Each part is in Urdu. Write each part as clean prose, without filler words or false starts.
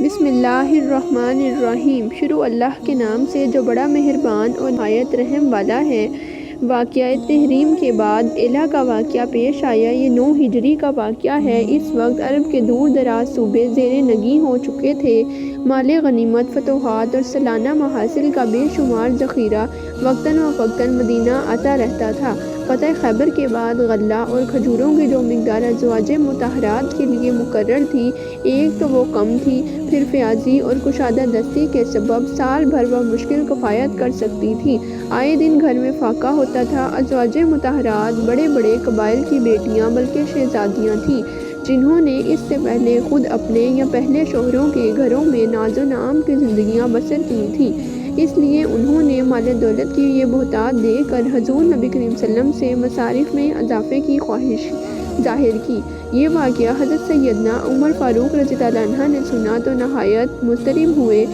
بسم اللہ الرحمن الرحیم۔ شروع اللہ کے نام سے جو بڑا مہربان اور نہایت رحم والا ہے۔ واقعہ تحریم کے بعد ایلہ کا واقعہ پیش آیا۔ یہ 9 ہجری کا واقعہ ہے۔ اس وقت عرب کے دور دراز صوبے زیر نگیں ہو چکے تھے۔ مال غنیمت، فتوحات اور سالانہ محاصیل کا بے شمار ذخیرہ وقتاً فوقتاً مدینہ آتا رہتا تھا۔ فتح خیبر کے بعد غلہ اور کھجوروں کی جو مقدار ازواج مطہرات کے لیے مقرر تھی، ایک تو وہ کم تھی، پھر فیاضی اور کشادہ دستی کے سبب سال بھر بمشکل کفایت کر سکتی تھی۔ آئے دن گھر میں فاقہ ہوتا تھا۔ ازواج مطہرات بڑے بڑے قبائل کی بیٹیاں بلکہ شہزادیاں تھیں، جنہوں نے اس سے پہلے خود اپنے یا پہلے شوہروں کے گھروں میں ناز و نعم کی زندگیاں بسر کی تھیں۔ اس لیے انہوں نے مال دولت کی یہ بہتات دیکھ کر حضور نبی کریم صلی اللہ علیہ وسلم سے مصارف میں اضافے کی خواہش ظاہر کی۔ یہ واقعہ حضرت سیدنا عمر فاروق رضی اللہ عنہ نے سنا تو نہایت مضطرب ہوئے۔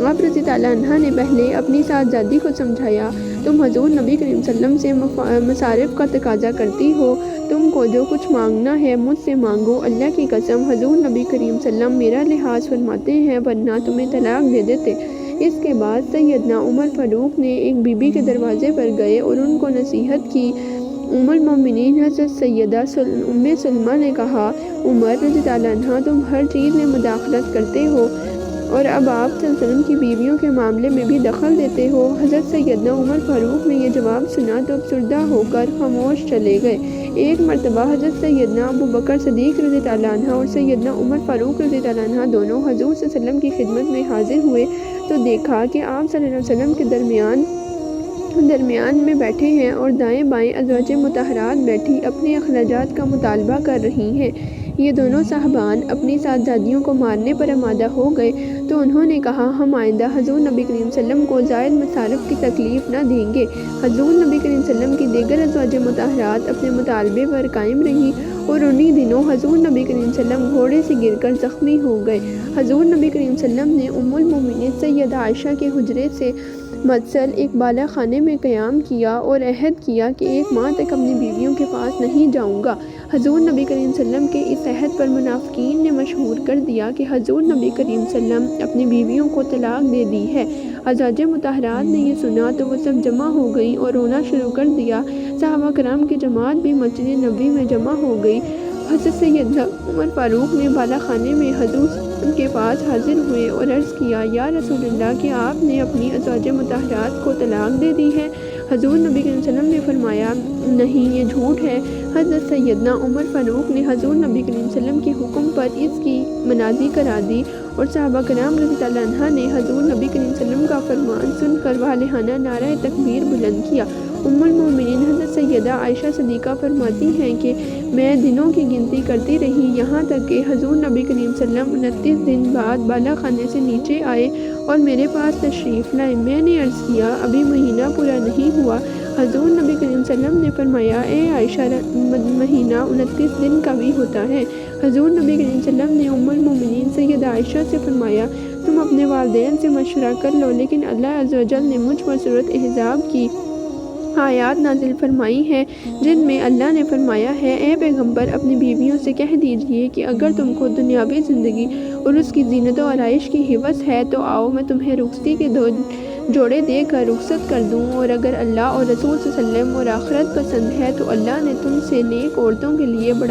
آپ رضی اللہ عنہ نے پہلے اپنی صاحبزادی کو سمجھایا، تم حضور نبی کریم صلی اللہ علیہ وسلم سے مصارف کا تقاضا کرتی ہو، تم کو جو کچھ مانگنا ہے مجھ سے مانگو، اللہ کی قسم حضور نبی کریم صلی اللہ علیہ وسلم میرا لحاظ فرماتے ہیں ورنہ تمہیں طلاق دے دیتے۔ اس کے بعد سیدنا عمر فاروق نے ایک بی بی کے دروازے پر گئے اور ان کو نصیحت کی۔ ام المومنین حضرت سیدہ ام سلمہ نے کہا، عمر رضی اللہ عنہ تم ہر چیز میں مداخلت کرتے ہو اور اب آپ صلی اللہ علیہ وسلم کی بیویوں کے معاملے میں بھی دخل دیتے ہو۔ حضرت سیدنا عمر فاروق نے یہ جواب سنا تو افسردہ ہو کر خاموش چلے گئے۔ ایک مرتبہ حضرت سیدنا ابو بکر صدیق رضی اللہ عنہ اور سیدنا عمر فاروق رضی اللہ عنہ دونوں حضور صلی اللہ علیہ وسلم کی خدمت میں حاضر ہوئے تو دیکھا کہ آپ صلی اللہ علیہ وسلم کے درمیان میں بیٹھے ہیں اور دائیں بائیں ازواج مطہرات بیٹھی اپنے اخراجات کا مطالبہ کر رہی ہیں۔ یہ دونوں صاحبان اپنی صاحبزادیوں کو مارنے پر آمادہ ہو گئے تو انہوں نے کہا، ہم آئندہ حضور نبی کریم صلی اللہ علیہ وسلم کو زائد مصارف کی تکلیف نہ دیں گے۔ حضور نبی کریم صلی اللہ علیہ وسلم کی دیگر ازواج مطہرات اپنے مطالبے پر قائم رہیں اور انہی دنوں حضور نبی کریم صلی اللہ علیہ وسلم گھوڑے سے گر کر زخمی ہو گئے۔ حضور نبی کریم صلی اللہ علیہ وسلم نے ام المومنین سیدہ عائشہ کے حجرے سے متصل ایک بالا خانے میں قیام کیا اور عہد کیا کہ 1 ماہ تک اپنی بیویوں کے پاس نہیں جاؤں گا۔ حضور نبی کریم صلی اللہ علیہ وسلم کے اس عہد پر منافقین نے مشہور کر دیا کہ حضور نبی کریم صلی اللہ علیہ وسلم اپنی بیویوں کو طلاق دے دی ہے۔ ازواج مطہرات نے یہ سنا تو وہ سب جمع ہو گئیں اور رونا شروع کر دیا۔ صحابہ کرام کی جماعت بھی مسجد نبوی میں جمع ہو گئی۔ حضرت سیدنا عمر فاروق نے بالا خانے میں حضور کے پاس حاضر ہوئے اور عرض کیا، یا رسول اللہ کہ آپ نے اپنی ازواج مطہرات کو طلاق دے دی ہے؟ حضور نبی کریم صلی اللہ علیہ وسلم نے فرمایا، نہیں، یہ جھوٹ ہے۔ حضرت سیدنا عمر فاروق نے حضور نبی کریم صلی اللہ علیہ وسلم کے حکم پر اس کی مناظی کرا دی اور صحابہ کرام رضی اللہ عنہ نے حضور نبی کریم صلی اللہ علیہ وسلم کا فرمان سن کر والہانہ نعرہ تکبیر بلند کیا۔ ام المومنین حضرت سیدہ عائشہ صدیقہ فرماتی ہیں کہ میں دنوں کی گنتی کرتی رہی، یہاں تک کہ حضور نبی کریم صلی اللہ علیہ وسلم 29 دن بعد بالا خانے سے نیچے آئے اور میرے پاس تشریف لائے۔ میں نے عرض کیا، ابھی مہینہ پورا نہیں ہوا۔ حضور نبی کریم صلی اللہ علیہ وسلم نے فرمایا، اے عائشہ، مہینہ 29 دن کا بھی ہوتا ہے۔ حضور نبی کریم صلی اللہ علیہ وسلم نے ام المومنین سیدہ عائشہ سے فرمایا، تم اپنے والدین سے مشورہ کر لو، لیکن اللہ عز و جل نے مجھ پر سورۃ احزاب کی آیات نازل فرمائی ہیں جن میں اللہ نے فرمایا ہے، اے پیغمبر اپنی بیویوں سے کہہ دیجئے کہ اگر تم کو دنیاوی زندگی اور اس کی زینت و آرائش کی ہوس ہے تو آؤ، میں تمہیں رخصتی کے 2 جوڑے دے کر رخصت کر دوں، اور اگر اللہ اور رسول صلی اللہ علیہ وسلم اور آخرت پسند ہے تو اللہ نے تم سے نیک عورتوں کے لیے بڑا